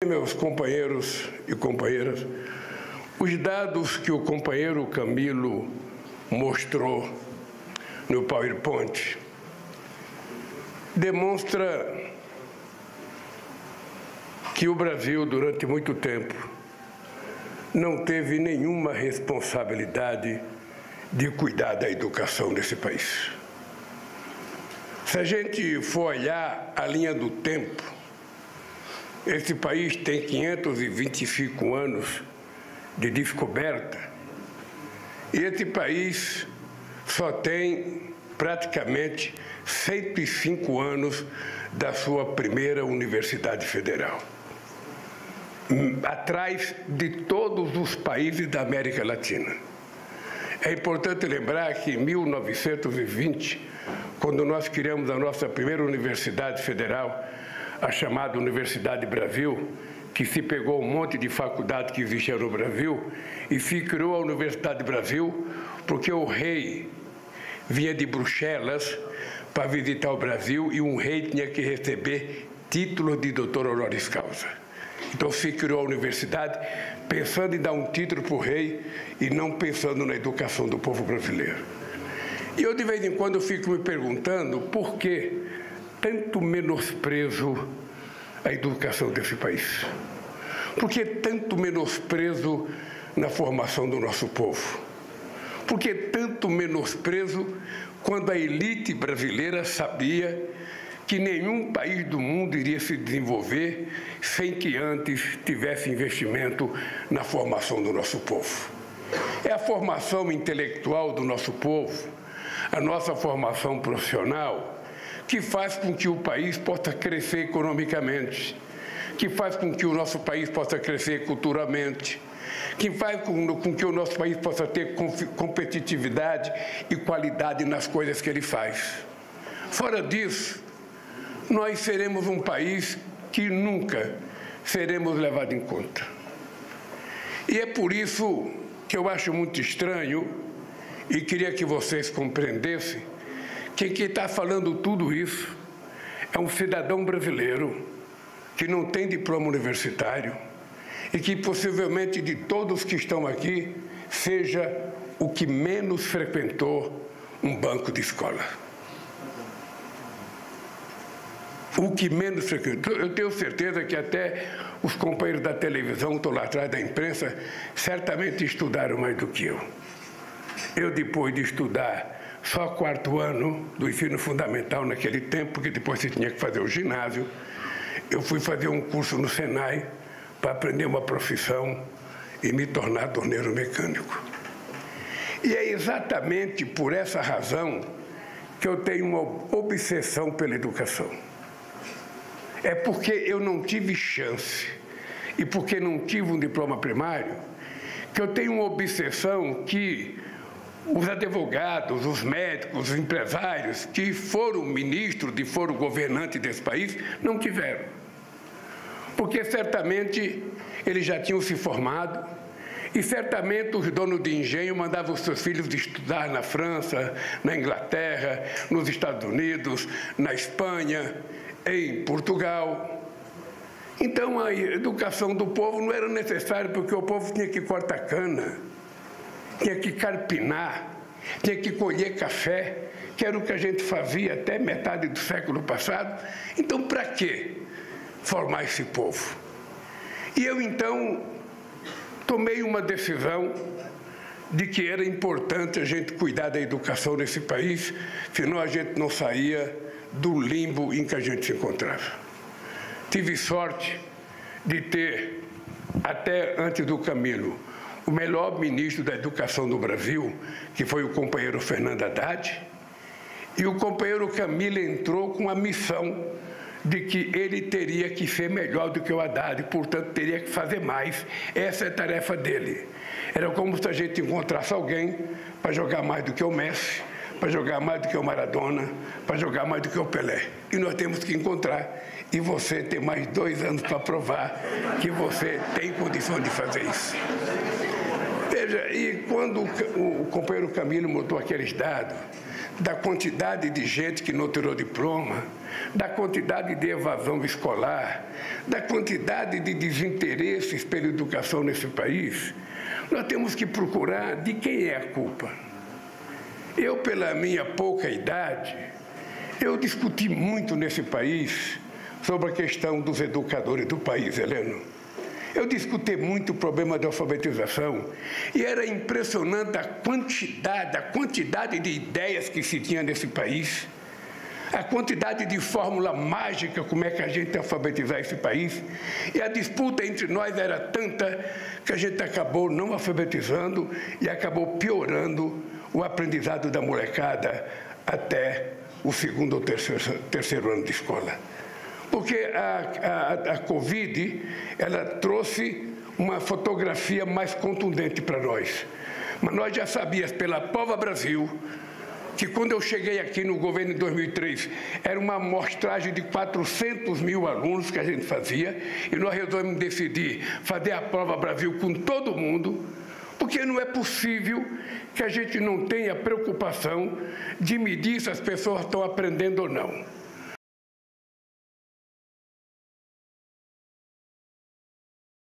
Meus companheiros e companheiras, os dados que o companheiro Camilo mostrou no PowerPoint demonstra que o Brasil, durante muito tempo, não teve nenhuma responsabilidade de cuidar da educação desse país. Se a gente for olhar a linha do tempo, esse país tem 525 anos de descoberta e esse país só tem praticamente 105 anos da sua primeira Universidade Federal, atrás de todos os países da América Latina. É importante lembrar que em 1920, quando nós criamos a nossa primeira Universidade Federal, a chamada Universidade Brasil, que se pegou um monte de faculdade que existia no Brasil e se criou a Universidade Brasil porque o rei vinha de Bruxelas para visitar o Brasil e um rei tinha que receber título de doutor honoris causa. Então se criou a universidade pensando em dar um título para o rei e não pensando na educação do povo brasileiro. E eu de vez em quando fico me perguntando por que tanto menosprezo à educação desse país? Por que tanto menosprezo na formação do nosso povo? Por que tanto menosprezo quando a elite brasileira sabia que nenhum país do mundo iria se desenvolver sem que antes tivesse investimento na formação do nosso povo? É a formação intelectual do nosso povo, a nossa formação profissional, que faz com que o país possa crescer economicamente, que faz com que o nosso país possa crescer culturalmente, que faz com que o nosso país possa ter competitividade e qualidade nas coisas que ele faz. Fora disso, nós seremos um país que nunca seremos levados em conta. E é por isso que eu acho muito estranho e queria que vocês compreendessem que quem está falando tudo isso é um cidadão brasileiro que não tem diploma universitário e que possivelmente de todos que estão aqui seja o que menos frequentou um banco de escola. O que menos frequentou. Eu tenho certeza que até os companheiros da televisão, estou lá atrás da imprensa, certamente estudaram mais do que eu. Eu, depois de estudar só quarto ano do ensino fundamental naquele tempo, porque depois você tinha que fazer o ginásio, eu fui fazer um curso no Senai para aprender uma profissão e me tornar torneiro mecânico. E é exatamente por essa razão que eu tenho uma obsessão pela educação. É porque eu não tive chance e porque não tive um diploma primário que eu tenho uma obsessão que os advogados, os médicos, os empresários que foram ministros e foram governantes desse país não tiveram. Porque certamente eles já tinham se formado e certamente os donos de engenho mandavam os seus filhos estudar na França, na Inglaterra, nos Estados Unidos, na Espanha, em Portugal. Então a educação do povo não era necessária porque o povo tinha que cortar cana, tinha que carpinar, tinha que colher café, que era o que a gente fazia até metade do século passado. Então, para que formar esse povo? E eu, então, tomei uma decisão de que era importante a gente cuidar da educação nesse país, senão a gente não saía do limbo em que a gente se encontrava. Tive sorte de ter, até antes do Camilo, o melhor ministro da Educação do Brasil, que foi o companheiro Fernando Haddad, e o companheiro Camilo entrou com a missão de que ele teria que ser melhor do que o Haddad, portanto, teria que fazer mais. Essa é a tarefa dele. Era como se a gente encontrasse alguém para jogar mais do que o Messi, para jogar mais do que o Maradona, para jogar mais do que o Pelé. E nós temos que encontrar. E você tem mais 2 anos para provar que você tem condição de fazer isso. Veja, e quando o companheiro Camilo mudou aqueles dados, da quantidade de gente que não tirou diploma, da quantidade de evasão escolar, da quantidade de desinteresses pela educação nesse país, nós temos que procurar de quem é a culpa. Eu, pela minha pouca idade, eu discuti muito nesse país sobre a questão dos educadores do país, Heleno. Eu discuti muito o problema da alfabetização e era impressionante a quantidade de ideias que se tinha nesse país, a quantidade de fórmula mágica, como é que a gente alfabetizar esse país, e a disputa entre nós era tanta que a gente acabou não alfabetizando e acabou piorando o aprendizado da molecada até o segundo ou terceiro ano de escola. Porque a Covid, ela trouxe uma fotografia mais contundente para nós. Mas nós já sabíamos pela Prova Brasil que quando eu cheguei aqui no governo em 2003, era uma amostragem de 400 mil alunos que a gente fazia, e nós resolvemos decidir fazer a Prova Brasil com todo mundo, porque não é possível que a gente não tenha preocupação de medir se as pessoas estão aprendendo ou não.